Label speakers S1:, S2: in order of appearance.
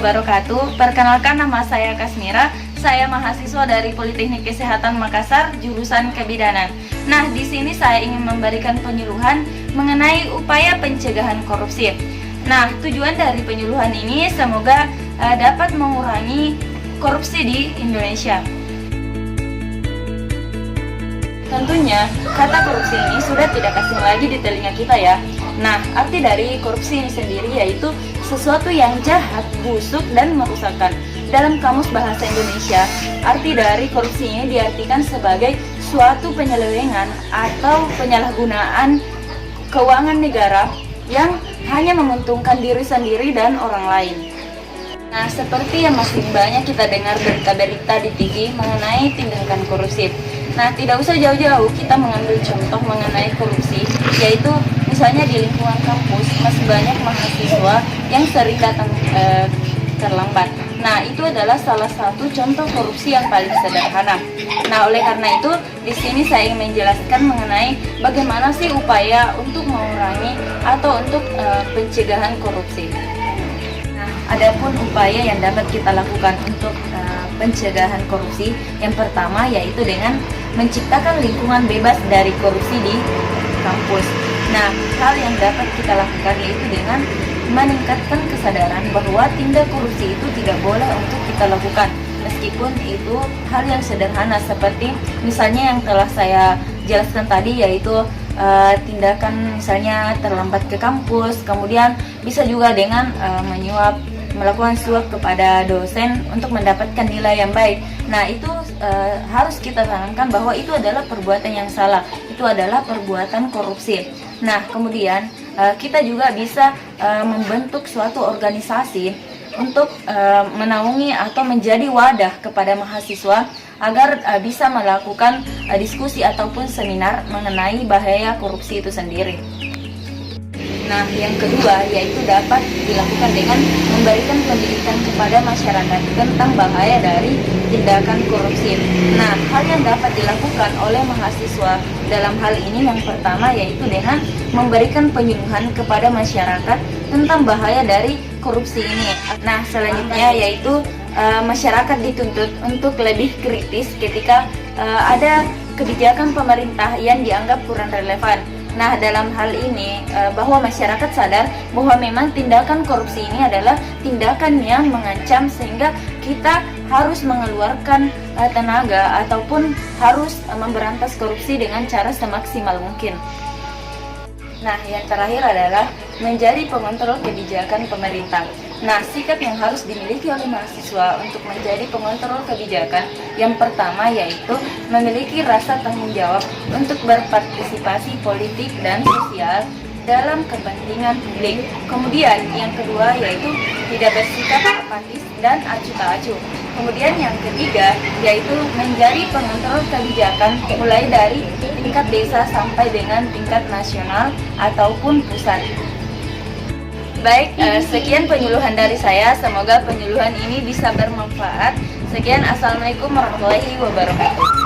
S1: wabarakatuh. Perkenalkan, nama saya Kasmira. Saya mahasiswa dari Politeknik Kesehatan Makassar, jurusan Kebidanan. Nah, di sini saya ingin memberikan penyuluhan mengenai upaya pencegahan korupsi. Nah, tujuan dari penyuluhan ini semoga dapat mengurangi korupsi di Indonesia. Tentunya, kata korupsi ini sudah tidak asing lagi di telinga kita ya. Nah, arti dari korupsi ini sendiri yaitu sesuatu yang jahat, busuk, dan merusakkan. Dalam Kamus Bahasa Indonesia, arti dari korupsi ini diartikan sebagai suatu penyelewengan atau penyalahgunaan keuangan negara yang hanya menguntungkan diri sendiri dan orang lain. Nah, seperti yang masih banyak kita dengar berita-berita di TV mengenai tindakan korupsi. Nah, tidak usah jauh-jauh kita mengambil contoh mengenai korupsi, yaitu misalnya di lingkungan kampus masih banyak mahasiswa yang sering datang terlambat. Nah, itu adalah salah satu contoh korupsi yang paling sederhana. Nah, oleh karena itu, di sini saya ingin menjelaskan mengenai bagaimana sih upaya untuk mengurangi atau untuk pencegahan korupsi. Nah, adapun upaya yang dapat kita lakukan untuk pencegahan korupsi, yang pertama yaitu dengan menciptakan lingkungan bebas dari korupsi di kampus. Nah, hal yang dapat kita lakukan yaitu dengan meningkatkan kesadaran bahwa tindak korupsi itu tidak boleh untuk kita lakukan, meskipun itu hal yang sederhana seperti misalnya yang telah saya jelaskan tadi, yaitu tindakan misalnya terlambat ke kampus, kemudian bisa juga dengan melakukan suap kepada dosen untuk mendapatkan nilai yang baik. Nah, itu harus kita tanamkan bahwa itu adalah perbuatan yang salah, itu adalah perbuatan korupsi. Nah, kemudian kita juga bisa membentuk suatu organisasi untuk menaungi atau menjadi wadah kepada mahasiswa agar bisa melakukan diskusi ataupun seminar mengenai bahaya korupsi itu sendiri. Nah, yang kedua yaitu dapat dilakukan dengan memberikan pendidikan kepada masyarakat tentang bahaya dari tindakan korupsi. Nah, hal yang dapat dilakukan oleh mahasiswa dalam hal ini yang pertama yaitu dengan memberikan penyuluhan kepada masyarakat tentang bahaya dari korupsi ini. Nah, selanjutnya yaitu masyarakat dituntut untuk lebih kritis ketika ada kebijakan pemerintah yang dianggap kurang relevan. Nah, dalam hal ini bahwa masyarakat sadar bahwa memang tindakan korupsi ini adalah tindakan yang mengancam sehingga kita harus mengeluarkan tenaga ataupun harus memberantas korupsi dengan cara semaksimal mungkin. Nah, yang terakhir adalah menjadi pengontrol kebijakan pemerintah. Nah, sikap yang harus dimiliki oleh mahasiswa untuk menjadi pengontrol kebijakan yang pertama yaitu memiliki rasa tanggung jawab untuk berpartisipasi politik dan sosial dalam kepentingan publik. Kemudian yang kedua yaitu tidak bersikap apatis dan acuh tak acuh. Kemudian yang ketiga yaitu menjadi pengontrol kebijakan mulai dari tingkat desa sampai dengan tingkat nasional ataupun pusat. Baik, sekian penyuluhan dari saya. Semoga penyuluhan ini bisa bermanfaat. Sekian, assalamualaikum warahmatullahi wabarakatuh.